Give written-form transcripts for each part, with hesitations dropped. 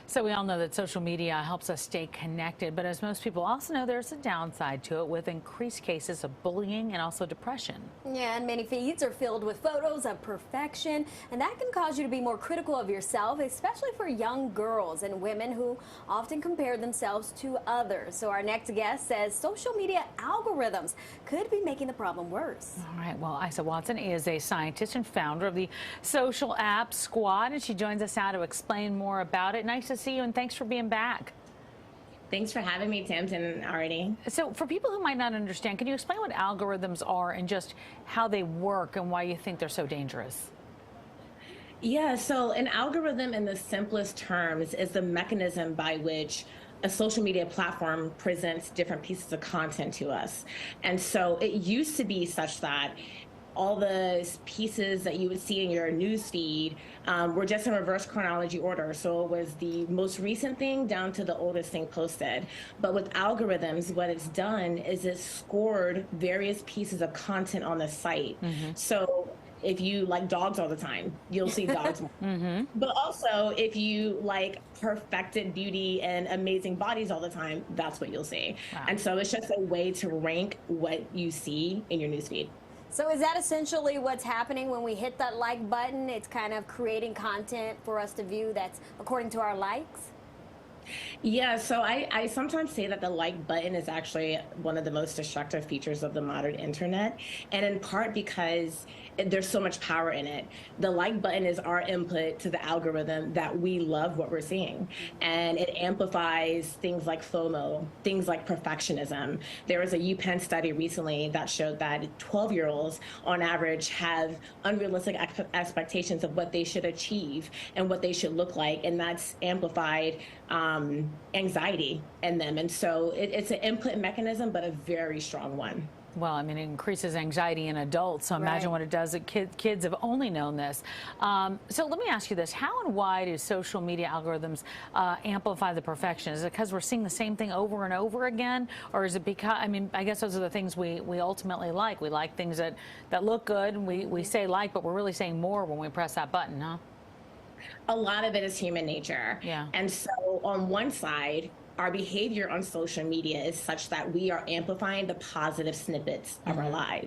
So we all know that social media helps us stay connected, but as most people also know, there's a downside to it with increased cases of bullying and also depression. Yeah, and many feeds are filled with photos of perfection, and that can cause you to be more critical of yourself, especially for young girls and women who often compare themselves to others. So our next guest says social media algorithms could be making the problem worse. All right, well, Isa Watson is a scientist and founder of the social app Squad, and she joins us now to explain more about it. Nice to see you, and thanks for being back. Thanks for having me, Tamsin, already. So for people who might not understand, can you explain what algorithms are and just how they work and why you think they're so dangerous? Yeah, so an algorithm in the simplest terms is the mechanism by which a social media platform presents different pieces of content to us. And so it used to be such that all the pieces that you would see in your news feed were just in reverse chronology order. So it was the most recent thing down to the oldest thing posted. But with algorithms, what it's done is it's scored various pieces of content on the site. So if you like dogs all the time, you'll see dogs more. But also, if you like perfected beauty and amazing bodies all the time, that's what you'll see. Wow. And so it's just a way to rank what you see in your newsfeed. So is that essentially what's happening when we hit that like button? It's kind of creating content for us to view that's according to our likes? Yeah, so I sometimes say that the like button is actually one of the most destructive features of the modern internet, and in part because there's so much power in it. The like button is our input to the algorithm that we love what we're seeing, and it amplifies things like FOMO, things like perfectionism. There was a UPenn study recently that showed that 12-year-olds on average have unrealistic expectations of what they should achieve and what they should look like, and that's amplified anxiety in them. And so it's an input mechanism, but a very strong one. Well, I mean, it increases anxiety in adults, so imagine what it does. Kids have only known this. So let me ask you this. How and why do social media algorithms amplify the perfection? Is it because we're seeing the same thing over and over again? Or is it because, I mean, I guess those are the things we ultimately like. We like things that look good, and we say like, but we're really saying more when we press that button, huh? A lot of it is human nature. Yeah. And so on one side, our behavior on social media is such that we are amplifying the positive snippets of our lives.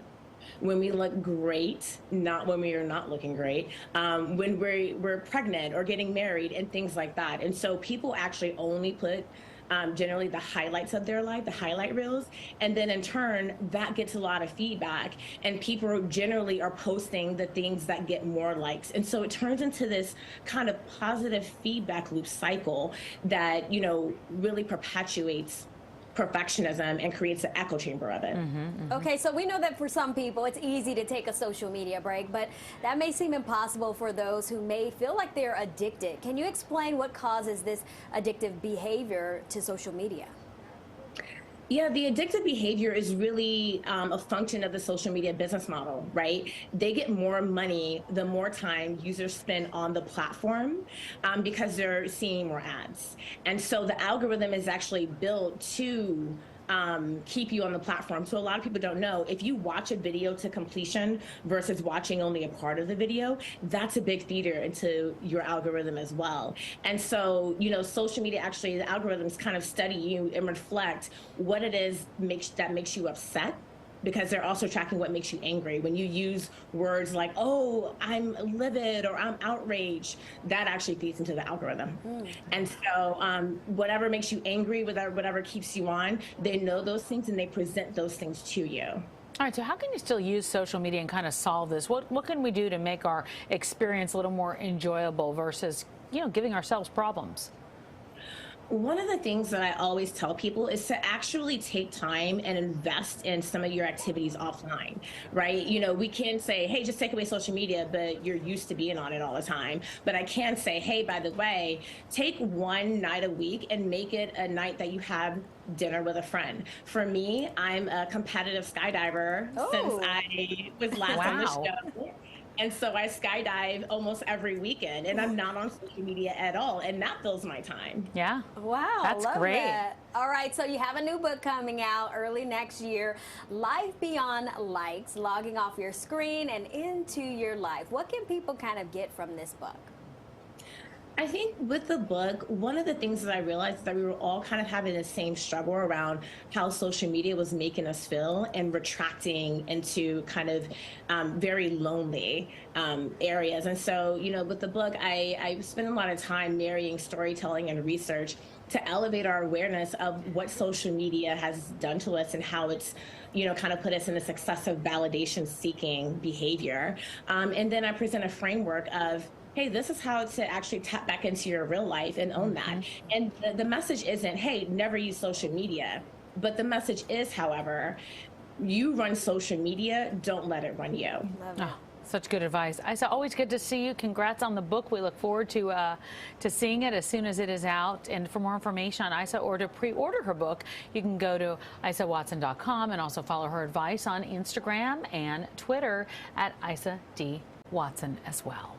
When we look great, not when we are not looking great, when we're pregnant or getting married and things like that. And so people actually only put generally the highlights of their life, the highlight reels. And then in turn, that gets a lot of feedback. And people generally are posting the things that get more likes. And so it turns into this kind of positive feedback loop cycle that, you know, really perpetuates perfectionism and creates an echo chamber of it. Okay, so we know that for some people it's easy to take a social media break, but that may seem impossible for those who may feel like they're addicted. Can you explain what causes this addictive behavior to social media? Yeah, the addictive behavior is really a function of the social media business model, right? They get more money the more time users spend on the platform because they're seeing more ads. And so the algorithm is actually built to keep you on the platform. So a lot of people don't know, if you watch a video to completion versus watching only a part of the video, that's a big feeder into your algorithm as well. And so, you know, social media, actually, the algorithms kind of study you and reflect what it is that makes you upset, because they're also tracking what makes you angry. When you use words like, oh, I'm livid or I'm outraged, that actually feeds into the algorithm. And so whatever makes you angry, whatever keeps you on, they know those things and they present those things to you. All right, so how can you still use social media and kind of solve this? What can we do to make our experience a little more enjoyable versus, you know, giving ourselves problems? One of the things that I always tell people is to actually take time and invest in some of your activities offline, right? You know, we can say, hey, just take away social media, but you're used to being on it all the time. But I can say, hey, by the way, take one night a week and make it a night that you have dinner with a friend. For me, I'm a competitive skydiver since I was last on the show. And so I skydive almost every weekend, and I'm not on social media at all, and that fills my time. Yeah. Wow, that's love great. That. All right, so you have a new book coming out early next year, Life Beyond Likes, logging off your screen and into your life. What can people kind of get from this book? I think with the book, one of the things that I realized is that we were all kind of having the same struggle around how social media was making us feel and retracting into kind of very lonely areas. And so, with the book, I spent a lot of time marrying storytelling and research to elevate our awareness of what social media has done to us and how it's kind of put us in this excessive validation seeking behavior. And then I present a framework of, hey, this is how to actually tap back into your real life and own that. And the message isn't, hey, never use social media. But the message is, however, you run social media, don't let it run you. Love it. Oh, such good advice. Isa, always good to see you. Congrats on the book. We look forward to seeing it as soon as it is out. And for more information on Isa or to pre-order her book, you can go to isawatson.com and also follow her advice on Instagram and Twitter at Isa D. Watson as well.